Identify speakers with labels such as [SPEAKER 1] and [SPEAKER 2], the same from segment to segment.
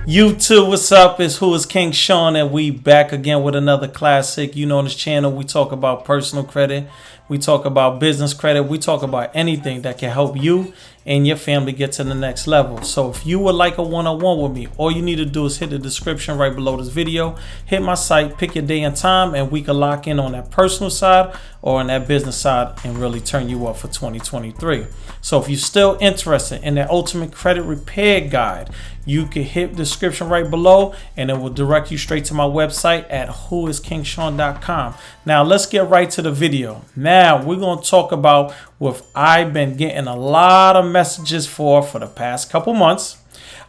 [SPEAKER 1] YouTube, what's up? It's Whoiskingshawn, and we back again with another classic. You know, on this channel, we talk about personal credit, we talk about business credit, we talk about anything that can help you and your family get to the next level. So if you would like a one-on-one with me, all you need to do is hit the description right below this video, hit my site, pick your day and time, and we can lock in on that personal side or on that business side and really turn you up for 2023. So if you're still interested in that ultimate credit repair guide, you can hit the description right below and it will direct you straight to my website at whoiskingshawn.com. Now let's get right to the video. Now we're going to talk about what I've been getting a lot of messages for the past couple months.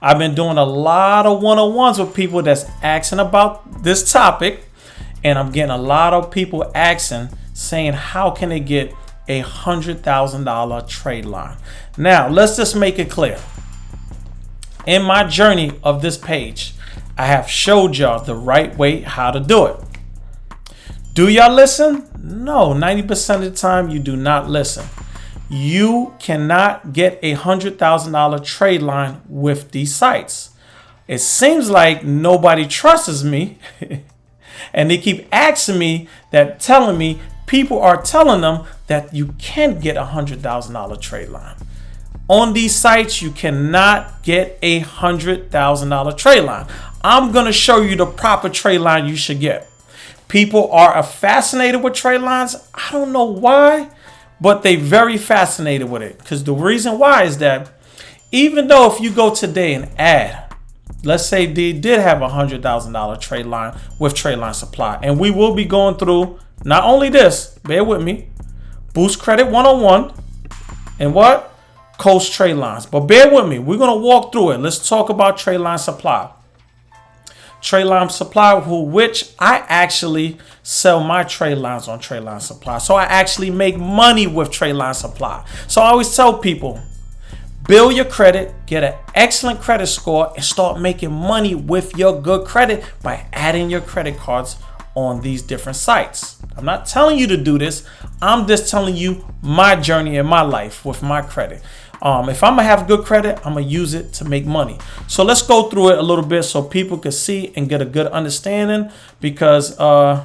[SPEAKER 1] I've been doing a lot of one-on-ones with people that's asking about this topic, and I'm getting a lot of people asking, saying how can they get a $100,000 trade line. Now let's just make it clear. In my journey of this page, I have showed y'all the right way how to do it. Do y'all listen? No, 90% of the time you do not listen. You cannot get a $100,000 trade line with these sites. It seems like nobody trusts me and they keep asking me that, telling me people are telling them that you can get a $100,000 trade line. On these sites, you cannot get a $100,000 trade line. I'm going to show you the proper trade line you should get. People are fascinated with trade lines. I don't know why, but they very fascinated with it. Because the reason why is that even though if you go today and add, let's say they did have a $100,000 trade line with Tradeline Supply, and we will be going through not only this, bear with me, Boost Credit 101 and what? Coast trade lines. But bear with me, we're going to walk through it. Let's talk about Tradeline Supply. Tradeline Supply, which I actually sell my trade lines on Tradeline Supply. So I actually make money with Tradeline Supply. So I always tell people, build your credit, get an excellent credit score, and start making money with your good credit by adding your credit cards on these different sites. I'm not telling you to do this. I'm just telling you my journey in my life with my credit. If I'm gonna have good credit, I'm gonna use it to make money. So let's go through it a little bit so people can see and get a good understanding, because I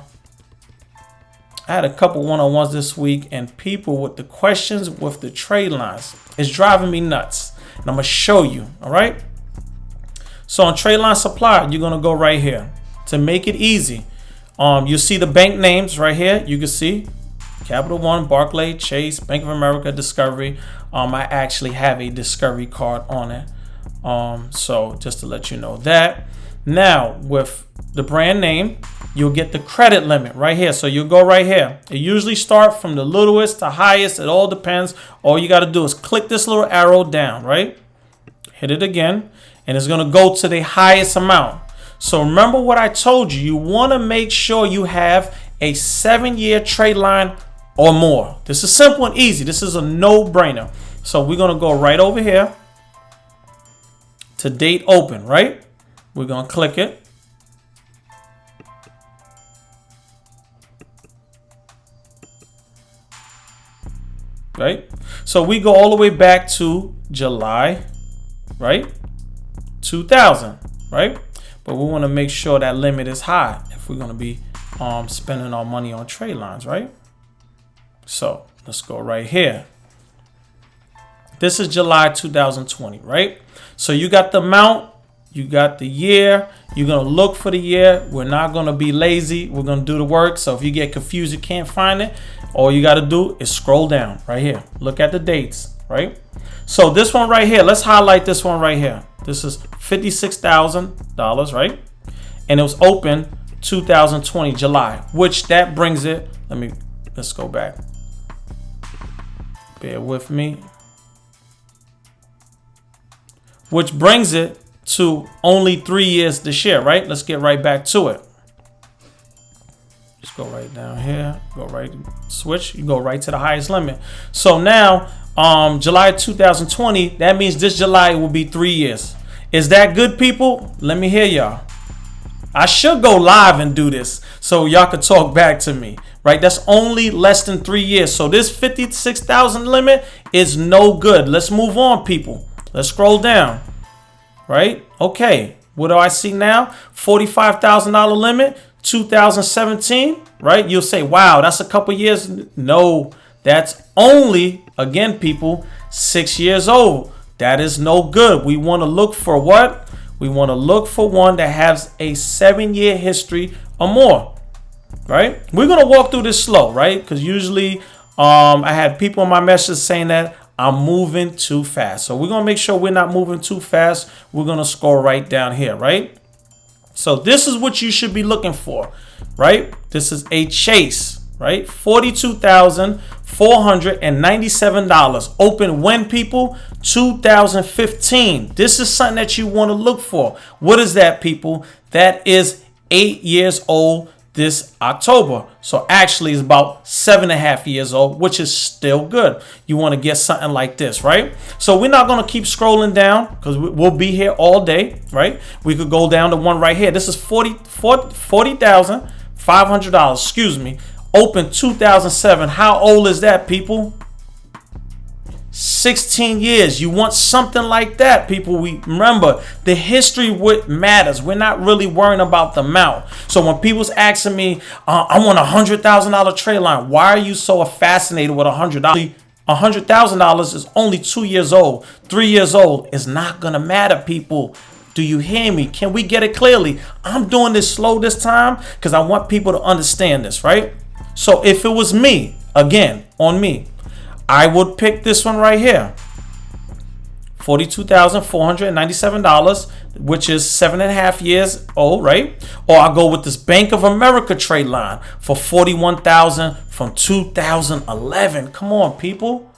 [SPEAKER 1] had a couple one-on-ones this week and people with the questions with the trade lines is driving me nuts, and I'm gonna show you. All right, so on Tradeline Supply, you're gonna go right here to make it easy. You see the bank names right here. You can see Capital One, Barclays, Chase, Bank of America, Discovery. I actually have a Discovery card on it. So just to let you know that. Now with the brand name, you'll get the credit limit right here. So you'll go right here. It usually starts from the littlest to highest. It all depends. All you got to do is click this little arrow down, right? Hit it again, and it's going to go to the highest amount. So remember what I told you. You want to make sure you have a 7-year trade line or more. This is simple and easy. This is a no-brainer. So we're going to go right over here to date open, right? We're going to click it. Right? So we go all the way back to July, right? 2000, right? But we want to make sure that limit is high if we're going to be spending our money on trade lines, right? So let's go right here. This is July 2020, right? So you got the amount, you got the year. You're going to look for the year. We're not going to be lazy. We're going to do the work. So if you get confused, you can't find it, all you got to do is scroll down right here. Look at the dates, right? So this one right here, let's highlight this one right here. This is $56,000, right? And it was open 2020 July, which that brings it. Let's go back. Bear with me. Which brings it to only 3 years this year, right? Let's get right back to it. Just go right down here. Go right, switch. You go right to the highest limit. So now, July 2020, that means this July will be 3 years. Is that good, people? Let me hear y'all. I should go live and do this so y'all could talk back to me, right? That's only less than 3 years. So this 56,000 limit is no good. Let's move on, people. Let's scroll down, right? Okay. What do I see now? $45,000 limit, 2017, right? You'll say, wow, that's a couple years. No, that's only, again, people, 6 years old. That is no good. We want to look for what? We want to look for one that has a 7-year history or more, right? We're going to walk through this slow, right? Because usually I had people in my message saying that I'm moving too fast. So we're going to make sure we're not moving too fast. We're going to scroll right down here, right? So this is what you should be looking for, right? This is a Chase, right? $42,497. Open when, people? 2015. This is something that you want to look for. What is that, people? That is 8 years old this October. So actually it's about 7.5 years old, which is still good. You want to get something like this, right? So we're not going to keep scrolling down because we'll be here all day, right? We could go down to one right here. This is $40,500, excuse me. Open 2007. How old is that, people? 16 years. You want something like that, people. We remember the history what matters. We're not really worrying about the amount. So when people's asking me, I want $100,000 trade line, why are you so fascinated with $100? $100,000 is only 2 years old, 3 years old. It's not gonna matter, people. Do you hear me? Can we get it clearly? I'm doing this slow this time because I want people to understand this, right? So if it was me, again, on me, I would pick this one right here, $42,497, which is 7.5 years old, right? Or I'll go with this Bank of America trade line for $41,000 from 2011. Come on, people.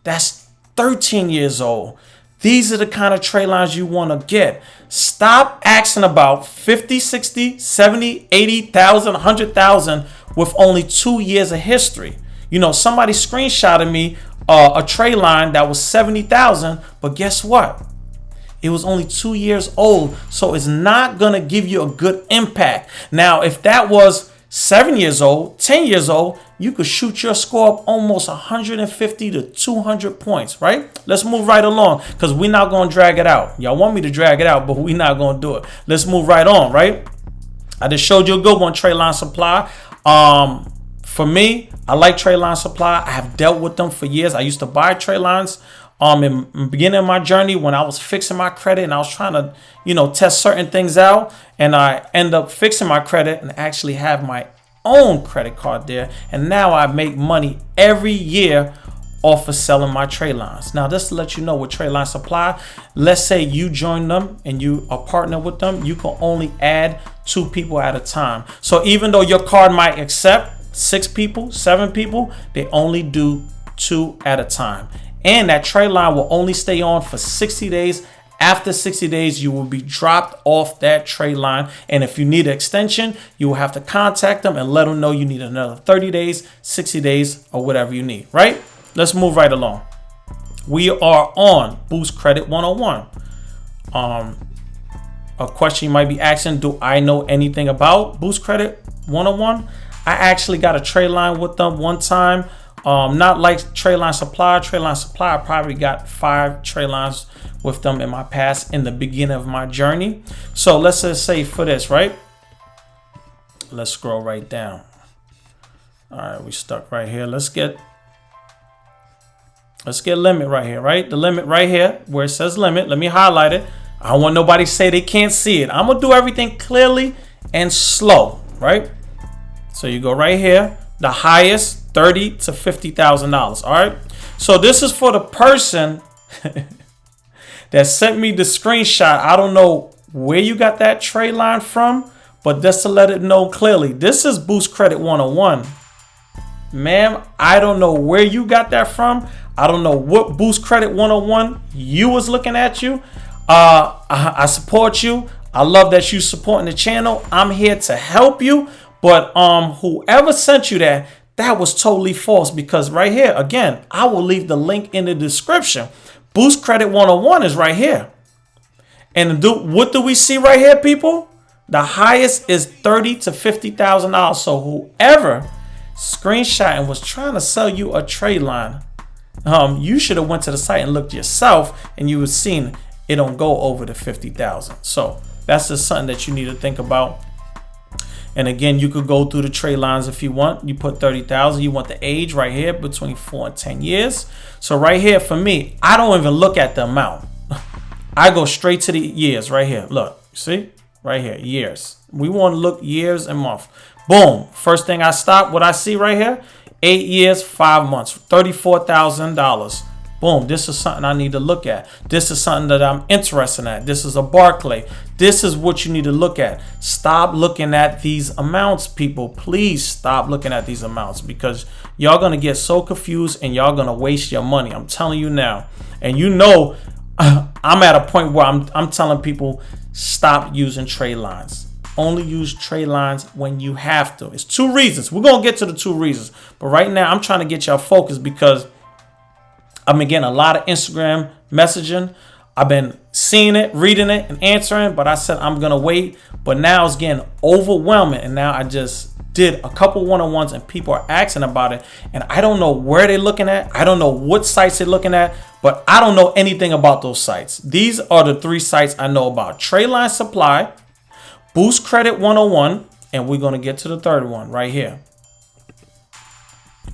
[SPEAKER 1] That's 13 years old. These are the kind of trade lines you want to get. Stop asking about 50, 60, 70, 80,000, 100,000 with only 2 years of history. You know, somebody screenshotted me a trade line that was 70,000, but guess what? It was only 2 years old, so it's not gonna give you a good impact. Now, if that was 7 years old, 10 years old, you could shoot your score up almost 150 to 200 points, right? Let's move right along because we're not gonna drag it out. Y'all want me to drag it out, but we're not gonna do it. Let's move right on, right? I just showed you a good one, Tradeline Supply. For me, I like Tradeline Supply. I have dealt with them for years. I used to buy trade lines in the beginning of my journey when I was fixing my credit and I was trying to, you know, test certain things out. And I end up fixing my credit and actually have my own credit card there. And now I make money every year off of selling my trade lines. Now, just to let you know with Tradeline Supply, let's say you join them and you are partner with them, you can only add 2 people at a time. So even though your card might accept 6 people, 7 people, they only do 2 at a time. And that trade line will only stay on for 60 days. After 60 days, you will be dropped off that trade line. And if you need an extension, you will have to contact them and let them know you need another 30 days, 60 days, or whatever you need, right? Let's move right along. We are on Boost Credit 101. A question you might be asking, do I know anything about Boost Credit 101? I actually got a trade line with them one time. Not like Tradeline Supply. Tradeline Supply, I probably got 5 trade lines with them in my past in the beginning of my journey. So let's just say for this, right? Let's scroll right down. All right, we stuck right here. Let's get limit right here, right? The limit right here where it says limit. Let me highlight it. I don't want nobody to say they can't see it. I'm gonna do everything clearly and slow, right? So you go right here, the highest $30,000 to $50,000. All right. So this is for the person that sent me the screenshot. I don't know where you got that trade line from, but just to let it know clearly, this is Boost Credit 101. Ma'am, I don't know where you got that from. I don't know what Boost Credit 101 you was looking at you. I support you. I love that you supporting the channel. I'm here to help you. But whoever sent you that was totally false, because right here, again, I will leave the link in the description. Boost Credit 101 is right here. And what do we see right here, people? The highest is $30,000 to $50,000. So whoever screenshot and was trying to sell you a trade line, you should have went to the site and looked yourself, and you would seen it don't go over the 50,000. So That's just something that you need to think about. And again, you could go through the trade lines if you want. You put 30,000. You want the age right here between 4 and 10 years. So right here for me, I don't even look at the amount. I go straight to the years right here. Look, see right here, years. We want to look years and month. Boom. First thing I stop, what I see right here, 8 years, 5 months, $34,000. Boom, this is something I need to look at. This is something that I'm interested in. This is a Barclay. This is what you need to look at. Stop looking at these amounts, people. Please stop looking at these amounts, because y'all going to get so confused and y'all going to waste your money. I'm telling you now. And you know, I'm at a point where I'm telling people, stop using trade lines. Only use trade lines when you have to. It's 2 reasons. We're going to get to the 2 reasons. But right now, I'm trying to get y'all focused, because I've been getting a lot of Instagram messaging. I've been seeing it, reading it, and answering, but I said I'm going to wait. But now it's getting overwhelming, and now I just did a couple one-on-ones, and people are asking about it, and I don't know where they're looking at. I don't know what sites they're looking at, but I don't know anything about those sites. These are the 3 sites I know about: Tradeline Supply, Boost Credit 101, and we're going to get to the 3rd one right here.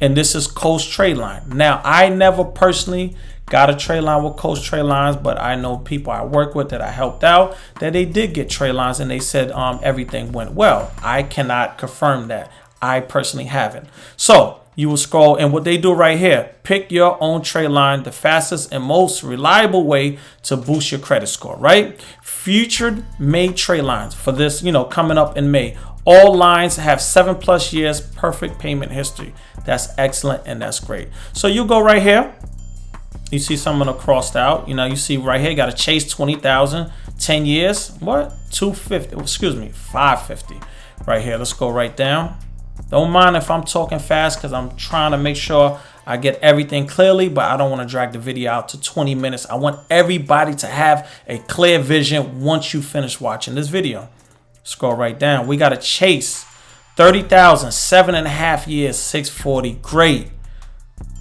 [SPEAKER 1] And this is Coast Trade Line. Now, I never personally got a trade line with Coast Trade Lines, but I know people I work with that I helped out that they did get trade lines, and they said everything went well. I cannot confirm that. I personally haven't. So you will scroll, and what they do right here, pick your own trade line, the fastest and most reliable way to boost your credit score, right? Featured May trade lines for this, coming up in May. All lines have 7+ years, perfect payment history. That's excellent, and that's great. So you go right here. You see some of them crossed out. You see right here, got to chase 20,000, 10 years. What? 250. Excuse me, 550. Right here. Let's go right down. Don't mind if I'm talking fast, because I'm trying to make sure I get everything clearly, but I don't want to drag the video out to 20 minutes. I want everybody to have a clear vision once you finish watching this video. Scroll right down. We got to chase 30,000, 7.5 years, 640. Great.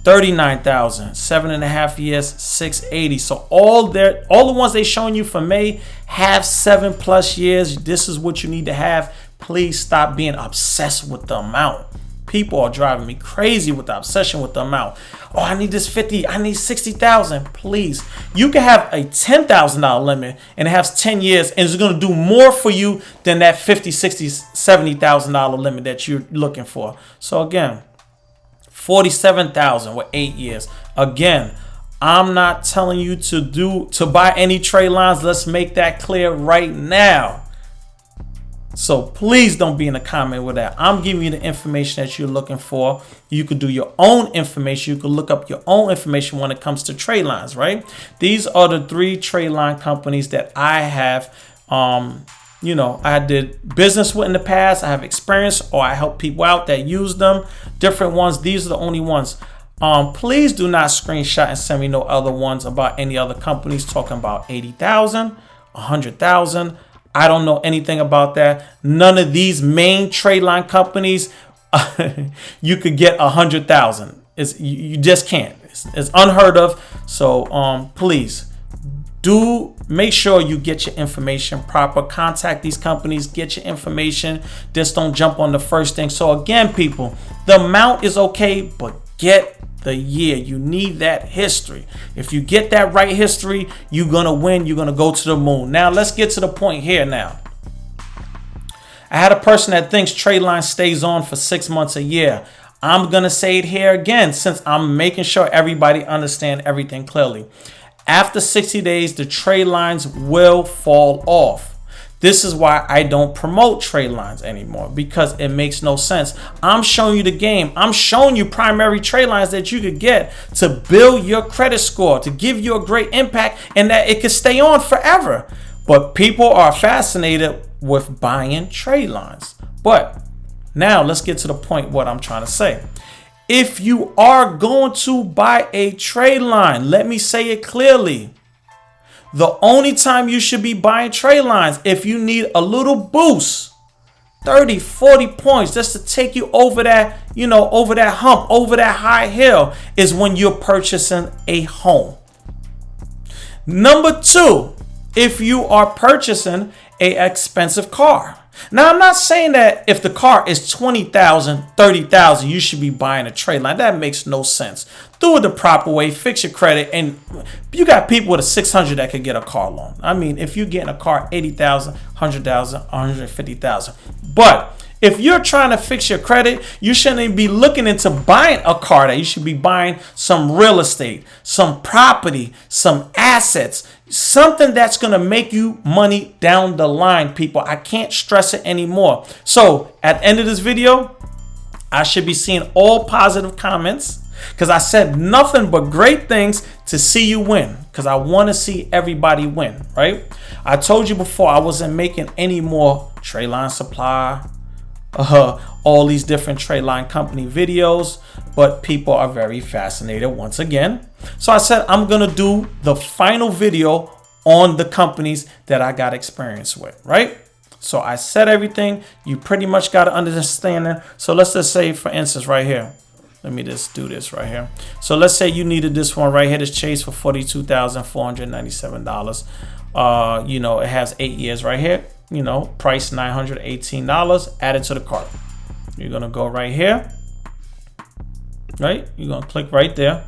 [SPEAKER 1] 39,000, 7.5 years, 680. So all the ones they showing you for May have 7+ years. This is what you need to have. Please stop being obsessed with the amount. People are driving me crazy with the obsession with the amount. Oh, I need this 50. I need 60,000. Please. You can have a $10,000 limit, and it has 10 years, and it's going to do more for you than that $50, $60, $70,000 limit that you're looking for. So again, 47,000 with 8 years. Again, I'm not telling you to buy any trade lines. Let's make that clear right now. So please don't be in the comment with that. I'm giving you the information that you're looking for. You could do your own information. You could look up your own information when it comes to trade lines, right? These are the 3 trade line companies that I have, I did business with in the past. I have experience, or I help people out that use them. Different ones. These are the only ones. Please do not screenshot and send me no other ones about any other companies talking about 80,000, 100,000. I don't know anything about that. None of these main trade line companies, you could get 100,000. You just can't. It's unheard of. So please do make sure you get your information proper. Contact these companies. Get your information. Just don't jump on the first thing. So again, people, the amount is okay, but get the year. You need that history. If you get that right history, you're gonna win. You're gonna go to the moon. Now let's get to the point here. Now, I had a person that thinks Tradeline stays on for 6 months, a year. I'm gonna say it here again, since I'm making sure everybody understand everything clearly. After 60 days, the trade lines will fall off. This is why I don't promote trade lines anymore, because it makes no sense. I'm showing you the game. I'm showing you primary trade lines that you could get to build your credit score, to give you a great impact, and that it could stay on forever. But people are fascinated with buying trade lines. But now let's get to the point what I'm trying to say. If you are going to buy a trade line, let me say it clearly. The only time you should be buying trade lines, if you need a little boost, 30, 40 points just to take you over that, over that hump, over that high hill, is when you're purchasing a home. Number 2, if you are purchasing a expensive car. Now, I'm not saying that if the car is $20,000, $30,000, you should be buying a Tradeline. That makes no sense. Do it the proper way, fix your credit, and you got people with a $600 that could get a car loan. I mean, if you're getting a car, $80,000, $100,000, $150,000. But if you're trying to fix your credit, you shouldn't be looking into buying a car. That you should be buying some real estate, some property, some assets, something that's going to make you money down the line, people. I can't stress it anymore. So at the end of this video, I should be seeing all positive comments because I said nothing but great things to see you win, because I want to see everybody win, right? I told you before I wasn't making any more Tradeline Supply, all these different Tradeline company videos, but people are very fascinated once again. So I said I'm gonna do the final video on the companies that I got experience with, right? So I said everything. You pretty much got to understand. So let's just say, for instance, right here. Let me just do this right here. So let's say you needed this one right here, this Chase, for $42,497. You know, it has 8 years right here. You know, price $918, added to the cart. You're gonna go right here, right? You're gonna click right there,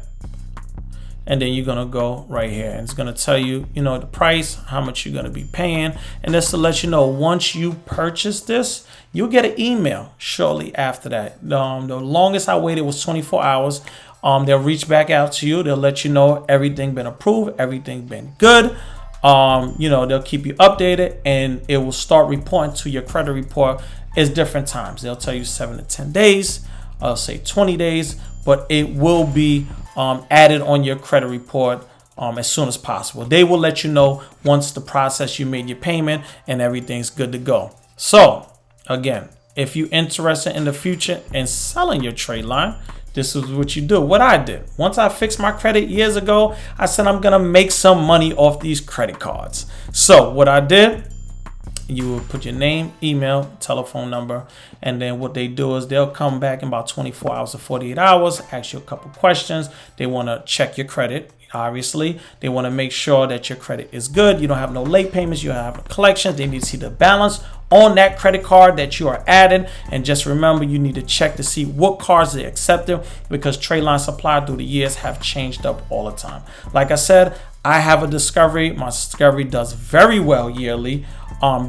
[SPEAKER 1] and then you're gonna go right here, and it's gonna tell you, you know, the price, how much you're gonna be paying, and that's to let you know once you purchase this, you'll get an email shortly after that. The longest I waited was 24 hours. They'll reach back out to you. They'll let you know everything been approved, everything been good. You know, they'll keep you updated, and it will start reporting to your credit report at different times. They'll tell you 7 to 10 days, I'll say 20 days, but it will be added on your credit report as soon as possible. They will let you know once the process, you made your payment and everything's good to go. So again, if you're interested in the future in selling your Tradeline, this is what you do. What I did, once I fixed my credit years ago, I said I'm gonna make some money off these credit cards. So what I did, you will put your name, email, telephone number, and then what they do is they'll come back in about 24 hours to 48 hours, ask you a couple questions. They want to check your credit. Obviously, they want to make sure that your credit is good. You don't have no late payments. You have collections. They need to see the balance on that credit card that you are adding. And just remember, you need to check to see what cards they accepted, because Tradeline Supply through the years have changed up all the time. Like I said, I have a Discovery. My Discovery does very well yearly,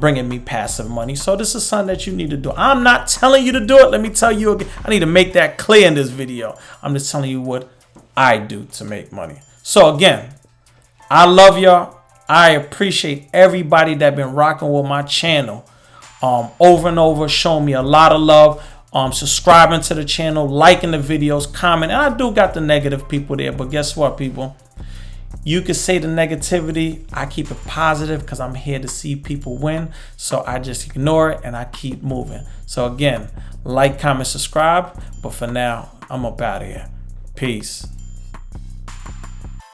[SPEAKER 1] bringing me passive money. So this is something that you need to do. I'm not telling you to do it. Let me tell you again. I need to make that clear in this video. I'm just telling you what I do to make money. So again, I love y'all. I appreciate everybody that been rocking with my channel over and over, showing me a lot of love, subscribing to the channel, liking the videos, commenting. And I do got the negative people there, but guess what, people? You can say the negativity. I keep it positive because I'm here to see people win. So I just ignore it and I keep moving. So again, like, comment, subscribe. But for now, I'm up out of here. Peace.